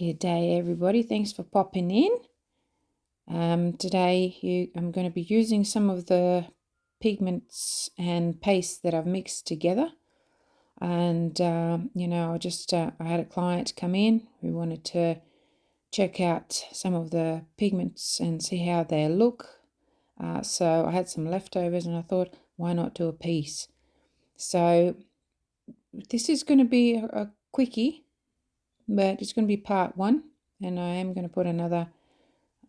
Good day, everybody. Thanks for popping in. Today I'm going to be using some of the pigments and pastes that I've mixed together. And, I had a client come in who wanted to check out some of the pigments and see how they look. So I had some leftovers and I thought, why not do a piece? So this is going to be a quickie, but it's going to be part one, and I am going to put another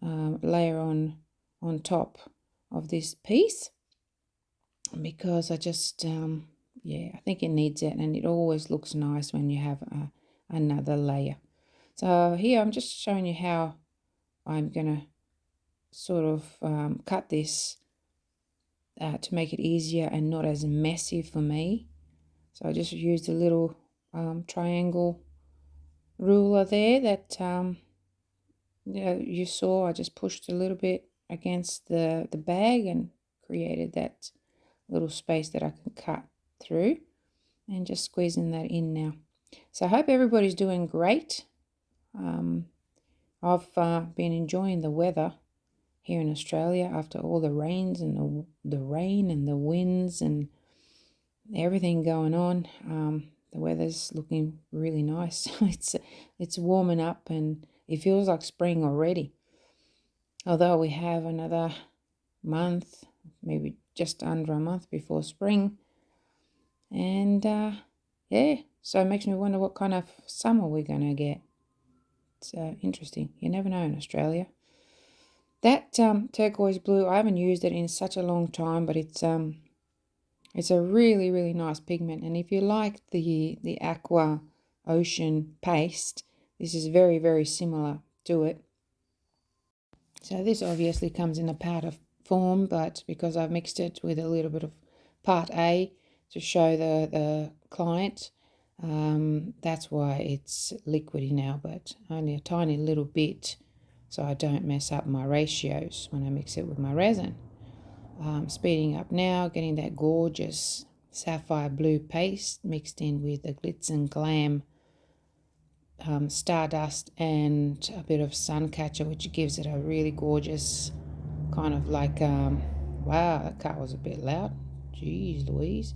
layer on top of this piece because I just I think it needs it, and it always looks nice when you have another layer. So here I'm just showing you how I'm going to sort of cut this to make it easier and not as messy for me. So I just used a little triangle ruler there that you saw. I just pushed a little bit against the bag and created that little space that I can cut through, and just squeezing that in now. So I hope everybody's doing great. I've been enjoying the weather here in Australia after all the rains and the rain and the winds and everything going on. The weather's looking really nice. It's warming up and it feels like spring already. Although we have another month, maybe just under a month before spring. And so it makes me wonder what kind of summer we're going to get. It's interesting. You never know in Australia. That turquoise blue, I haven't used it in such a long time, but it's a really, really nice pigment. And if you like the aqua ocean paste, this is very, very similar to it. So this obviously comes in a powder form, but because I've mixed it with a little bit of part A to show the client, that's why it's liquidy now, but only a tiny little bit, so I don't mess up my ratios when I mix it with my resin. Speeding up now, getting that gorgeous sapphire blue paste mixed in with the glitz and glam stardust and a bit of sun catcher, which gives it a really gorgeous kind of like wow, that cut was a bit loud, jeez Louise.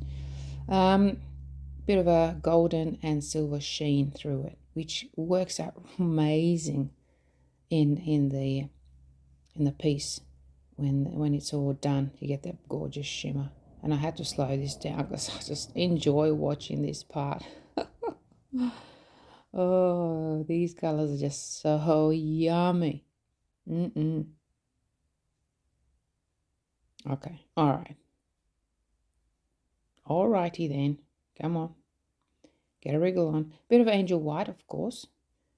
Bit of a golden and silver sheen through it, which works out amazing in the piece. When it's all done, you get that gorgeous shimmer. And I had to slow this down because I just enjoy watching this part. Oh, these colors are just so yummy. Okay, all right. Alrighty then, come on. Get a wriggle on. Bit of angel white, of course.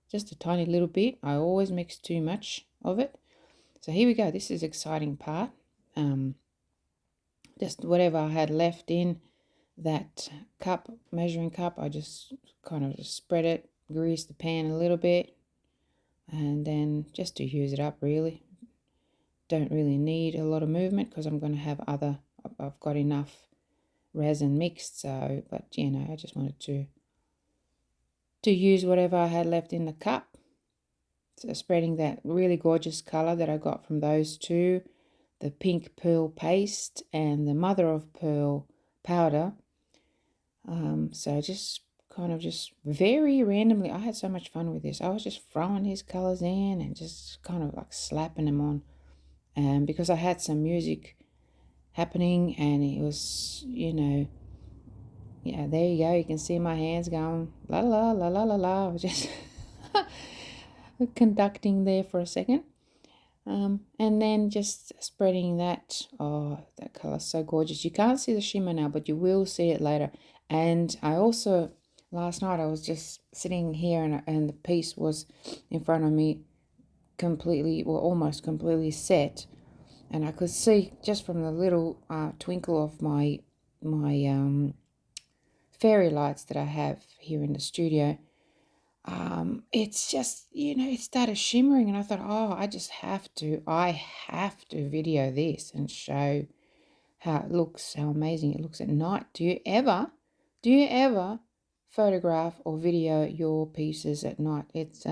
Just a tiny little bit. I always mix too much of it. So here we go. This is exciting part. Just whatever I had left in that cup, measuring cup, I just kind of just spread it, grease the pan a little bit, and then just to use it up really. Don't really need a lot of movement because I'm going to have I've got enough resin mixed, so, but I just wanted to use whatever I had left in the cup. So spreading that really gorgeous color that I got from those two, the pink pearl paste and the mother of pearl powder. So just kind of just very randomly, I had so much fun with this. I was just throwing these colors in and just kind of like slapping them on. Because I had some music happening and it was, there you go. You can see my hands going la la la la la la. I was just conducting there for a second. And then just spreading that. Oh, that color's so gorgeous. You can't see the shimmer now, but you will see it later. And I also, last night I was just sitting here and the piece was in front of me completely, well, almost completely set. And I could see just from the little twinkle of my fairy lights that I have here in the studio, it's just, it started shimmering and I thought, oh, I have to video this and show how it looks, how amazing it looks at night. Do you ever photograph or video your pieces at night? It's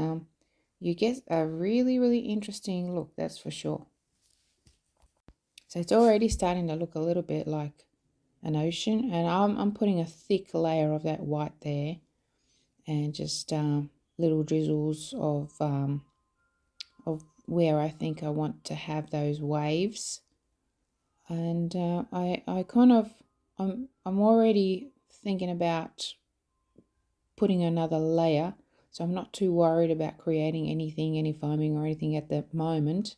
you get a really interesting look, that's for sure. So it's already starting to look a little bit like an ocean, and I'm putting a thick layer of that white there, and just little drizzles of where I think I want to have those waves. And I kind of I'm already thinking about putting another layer, so I'm not too worried about creating any foaming or anything at the moment.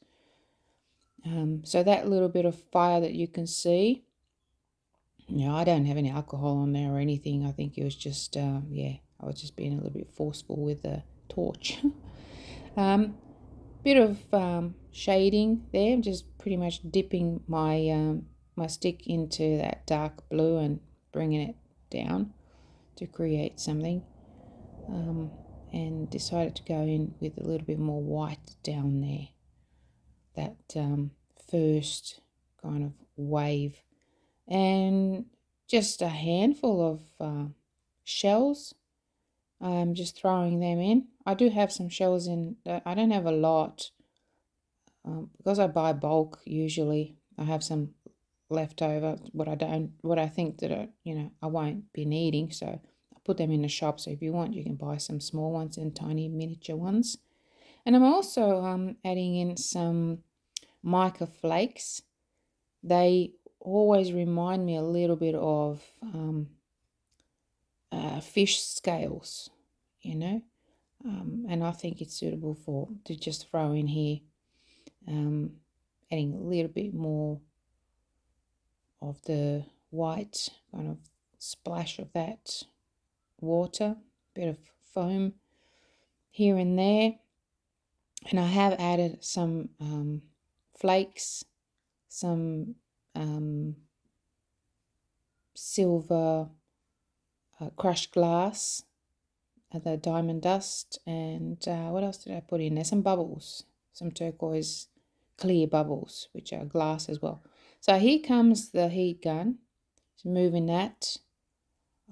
So that little bit of fire that you can see, I don't have any alcohol on there or anything. I think it was just yeah, I was just being a little bit forceful with the torch. Bit of shading there. I'm just pretty much dipping my my stick into that dark blue and bringing it down to create something. And decided to go in with a little bit more white down there. That first kind of wave, and just a handful of shells. I'm just throwing them in. I do have some shells in. I don't have a lot because I buy bulk. Usually, I have some left over. What I think that I won't be needing. So I put them in the shop. So if you want, you can buy some small ones and tiny miniature ones. And I'm also adding in some mica flakes. They always remind me a little bit of fish scales, and I think it's suitable to just throw in here, adding a little bit more of the white, kind of splash of that water, bit of foam here and there. And I have added some flakes, some silver crushed glass, the diamond dust, and what else did I put in there? Some bubbles, some turquoise clear bubbles, which are glass as well. So here comes the heat gun, so moving that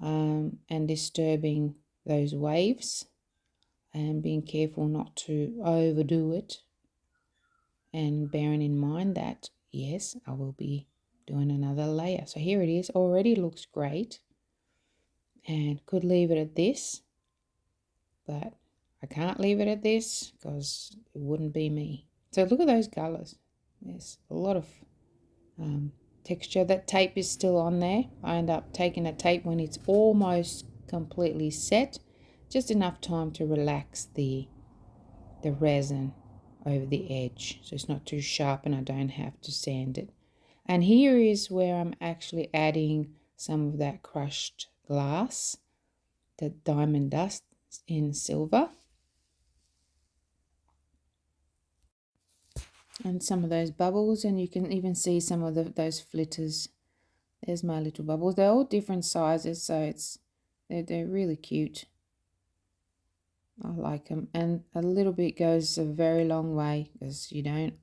and disturbing those waves, and being careful not to overdo it, and bearing in mind that yes, I will be doing another layer. So here it is, already looks great, and could leave it at this, but I can't leave it at this because it wouldn't be me. So look at those colors. There's a lot of texture. That tape is still on there. I end up taking a tape when it's almost completely set, just enough time to relax the resin over the edge so it's not too sharp and I don't have to sand it. And here is where I'm actually adding some of that crushed glass, the diamond dust in silver, and some of those bubbles, and you can even see some of those flitters. There's my little bubbles. They're all different sizes, so they're really cute. I like them, and a little bit goes a very long way, because you don't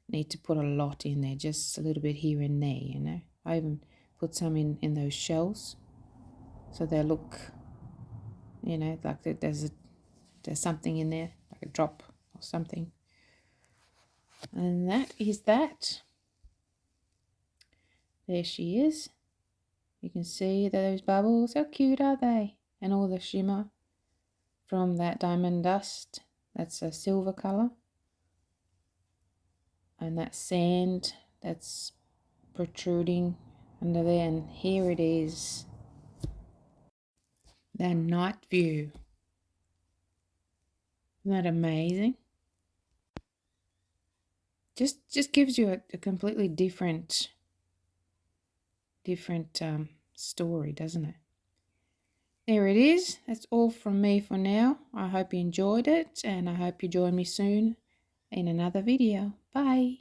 need to put a lot in there, just a little bit here and there. I even put some in those shells, so they look, like there's something in there, like a drop or something. And that is that. There she is. You can see those bubbles. How cute are they? And all the shimmer from that diamond dust. That's a silver color. And that sand that's protruding under there. And here it is. The night view. Isn't that amazing? Just gives you a completely different story, doesn't it? There it is. That's all from me for now. I hope you enjoyed it, and I hope you join me soon in another video. Bye.